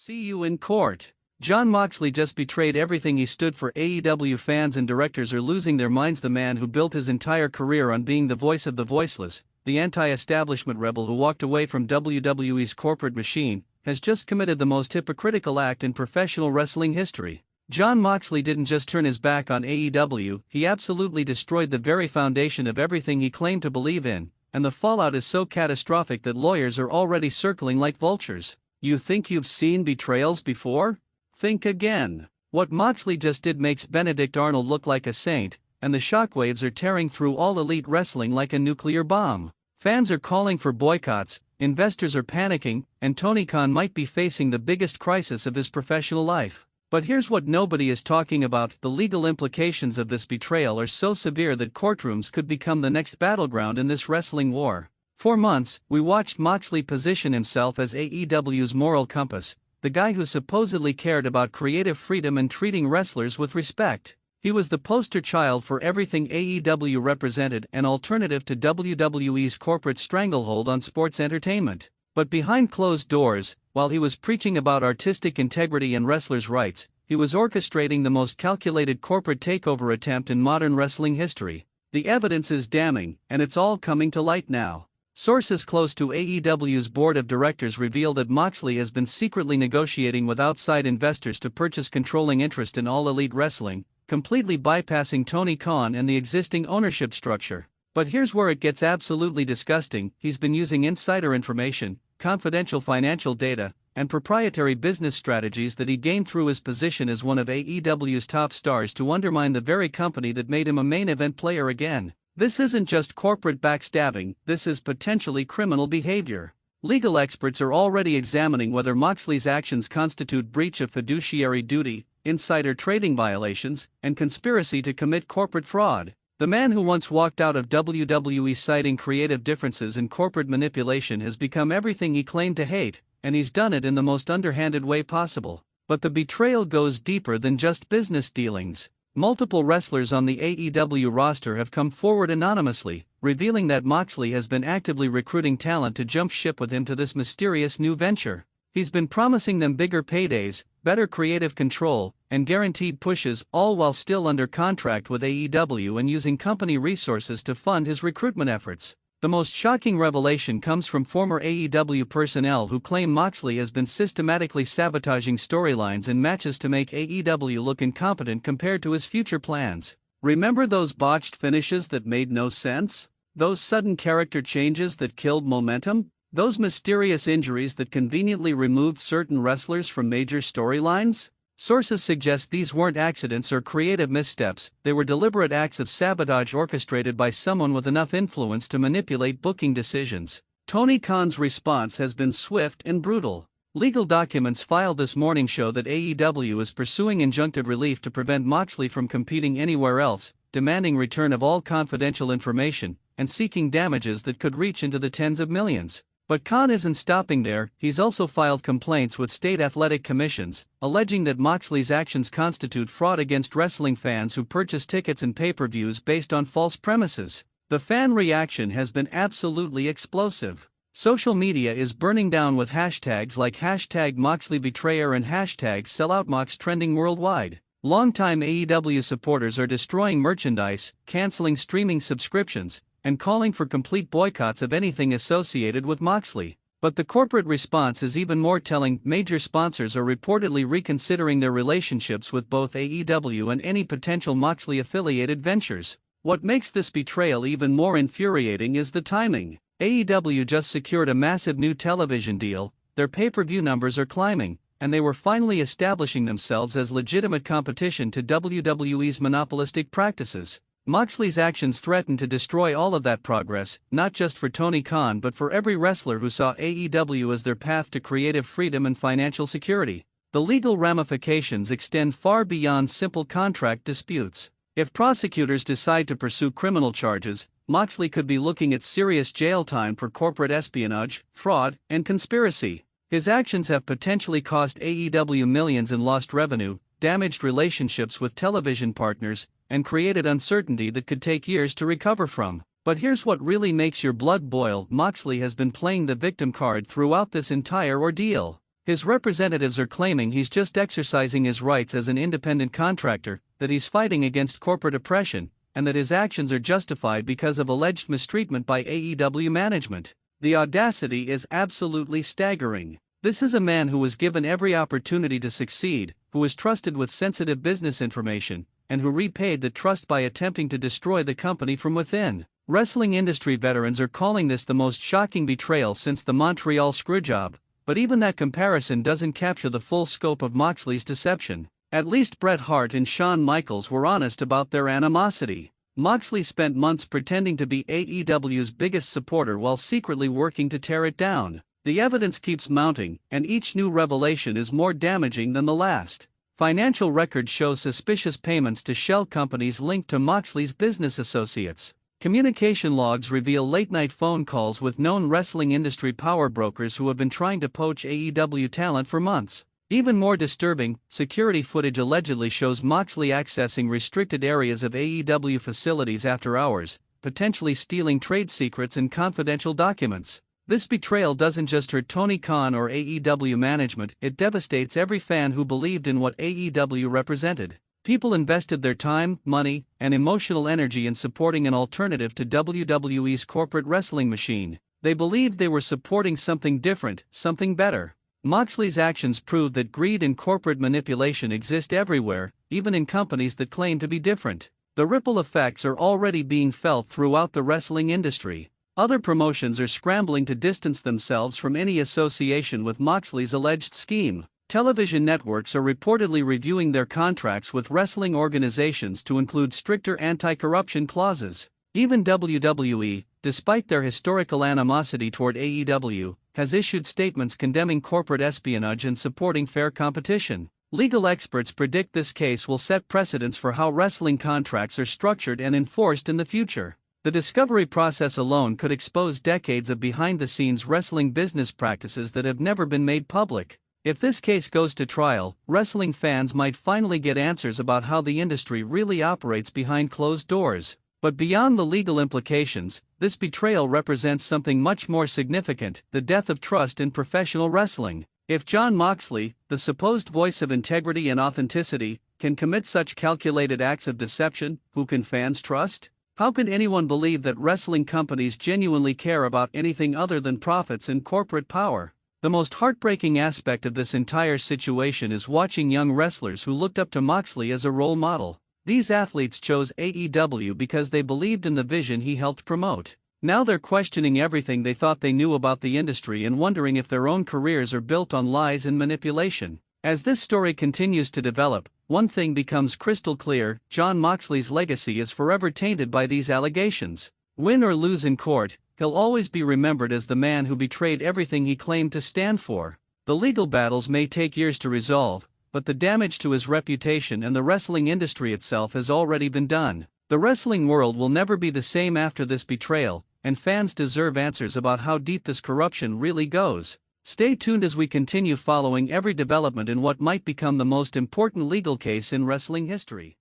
See you in court. Jon Moxley just betrayed everything he stood for. AEW fans and directors are losing their minds. The man who built his entire career on being the voice of the voiceless, the anti-establishment rebel who walked away from WWE's corporate machine, has just committed the most hypocritical act in professional wrestling history. Jon Moxley didn't just turn his back on AEW, he absolutely destroyed the very foundation of everything he claimed to believe in, and the fallout is so catastrophic that lawyers are already circling like vultures. You think you've seen betrayals before? Think again. What Moxley just did makes Benedict Arnold look like a saint, and the shockwaves are tearing through all elite wrestling like a nuclear bomb. Fans are calling for boycotts, investors are panicking, and Tony Khan might be facing the biggest crisis of his professional life. But here's what nobody is talking about: the legal implications of this betrayal are so severe that courtrooms could become the next battleground in this wrestling war. For months, we watched Moxley position himself as AEW's moral compass, the guy who supposedly cared about creative freedom and treating wrestlers with respect. He was the poster child for everything AEW represented, an alternative to WWE's corporate stranglehold on sports entertainment. But behind closed doors, while he was preaching about artistic integrity and wrestlers' rights, he was orchestrating the most calculated corporate takeover attempt in modern wrestling history. The evidence is damning, and it's all coming to light now. Sources close to AEW's board of directors reveal that Moxley has been secretly negotiating with outside investors to purchase controlling interest in All Elite Wrestling, completely bypassing Tony Khan and the existing ownership structure. But here's where it gets absolutely disgusting: he's been using insider information, confidential financial data, and proprietary business strategies that he gained through his position as one of AEW's top stars to undermine the very company that made him a main event player again. This isn't just corporate backstabbing, this is potentially criminal behavior. Legal experts are already examining whether Moxley's actions constitute breach of fiduciary duty, insider trading violations, and conspiracy to commit corporate fraud. The man who once walked out of WWE citing creative differences and corporate manipulation has become everything he claimed to hate, and he's done it in the most underhanded way possible. But the betrayal goes deeper than just business dealings. Multiple wrestlers on the AEW roster have come forward anonymously, revealing that Moxley has been actively recruiting talent to jump ship with him to this mysterious new venture. He's been promising them bigger paydays, better creative control, and guaranteed pushes, all while still under contract with AEW and using company resources to fund his recruitment efforts. The most shocking revelation comes from former AEW personnel who claim Moxley has been systematically sabotaging storylines and matches to make AEW look incompetent compared to his future plans. Remember those botched finishes that made no sense? Those sudden character changes that killed momentum? Those mysterious injuries that conveniently removed certain wrestlers from major storylines? Sources suggest these weren't accidents or creative missteps, they were deliberate acts of sabotage orchestrated by someone with enough influence to manipulate booking decisions. Tony Khan's response has been swift and brutal. Legal documents filed this morning show that AEW is pursuing injunctive relief to prevent Moxley from competing anywhere else, demanding return of all confidential information, and seeking damages that could reach into the tens of millions. But Khan isn't stopping there. He's also filed complaints with state athletic commissions, alleging that Moxley's actions constitute fraud against wrestling fans who purchase tickets and pay-per-views based on false premises. The fan reaction has been absolutely explosive. Social media is burning down with hashtags like #MoxleyBetrayer and #SelloutMox trending worldwide. Longtime AEW supporters are destroying merchandise, canceling streaming subscriptions, and calling for complete boycotts of anything associated with Moxley. But the corporate response is even more telling. Major sponsors are reportedly reconsidering their relationships with both AEW and any potential Moxley-affiliated ventures. What makes this betrayal even more infuriating is the timing. AEW just secured a massive new television deal, their pay-per-view numbers are climbing, and they were finally establishing themselves as legitimate competition to WWE's monopolistic practices. Moxley's actions threaten to destroy all of that progress, not just for Tony Khan but for every wrestler who saw AEW as their path to creative freedom and financial security. The legal ramifications extend far beyond simple contract disputes. If prosecutors decide to pursue criminal charges, Moxley could be looking at serious jail time for corporate espionage, fraud, and conspiracy. His actions have potentially cost AEW millions in lost revenue, damaged relationships with television partners, and created uncertainty that could take years to recover from. But here's what really makes your blood boil: Moxley has been playing the victim card throughout this entire ordeal. His representatives are claiming he's just exercising his rights as an independent contractor, that he's fighting against corporate oppression, and that his actions are justified because of alleged mistreatment by AEW management. The audacity is absolutely staggering. This is a man who was given every opportunity to succeed, who was trusted with sensitive business information, and who repaid the trust by attempting to destroy the company from within. Wrestling industry veterans are calling this the most shocking betrayal since the Montreal Screwjob, but even that comparison doesn't capture the full scope of Moxley's deception. At least Bret Hart and Shawn Michaels were honest about their animosity. Moxley spent months pretending to be AEW's biggest supporter while secretly working to tear it down. The evidence keeps mounting, and each new revelation is more damaging than the last. Financial records show suspicious payments to shell companies linked to Moxley's business associates. Communication logs reveal late-night phone calls with known wrestling industry power brokers who have been trying to poach AEW talent for months. Even more disturbing, security footage allegedly shows Moxley accessing restricted areas of AEW facilities after hours, potentially stealing trade secrets and confidential documents. This betrayal doesn't just hurt Tony Khan or AEW management, it devastates every fan who believed in what AEW represented. People invested their time, money, and emotional energy in supporting an alternative to WWE's corporate wrestling machine. They believed they were supporting something different, something better. Moxley's actions prove that greed and corporate manipulation exist everywhere, even in companies that claim to be different. The ripple effects are already being felt throughout the wrestling industry. Other promotions are scrambling to distance themselves from any association with Moxley's alleged scheme. Television networks are reportedly reviewing their contracts with wrestling organizations to include stricter anti-corruption clauses. Even WWE, despite their historical animosity toward AEW, has issued statements condemning corporate espionage and supporting fair competition. Legal experts predict this case will set precedents for how wrestling contracts are structured and enforced in the future. The discovery process alone could expose decades of behind-the-scenes wrestling business practices that have never been made public. If this case goes to trial, wrestling fans might finally get answers about how the industry really operates behind closed doors. But beyond the legal implications, this betrayal represents something much more significant: the death of trust in professional wrestling. If Jon Moxley, the supposed voice of integrity and authenticity, can commit such calculated acts of deception, who can fans trust? How can anyone believe that wrestling companies genuinely care about anything other than profits and corporate power? The most heartbreaking aspect of this entire situation is watching young wrestlers who looked up to Moxley as a role model. These athletes chose AEW because they believed in the vision he helped promote. Now they're questioning everything they thought they knew about the industry and wondering if their own careers are built on lies and manipulation. As this story continues to develop, one thing becomes crystal clear: Jon Moxley's legacy is forever tainted by these allegations. Win or lose in court, he'll always be remembered as the man who betrayed everything he claimed to stand for. The legal battles may take years to resolve, but the damage to his reputation and the wrestling industry itself has already been done. The wrestling world will never be the same after this betrayal, and fans deserve answers about how deep this corruption really goes. Stay tuned as we continue following every development in what might become the most important legal case in wrestling history.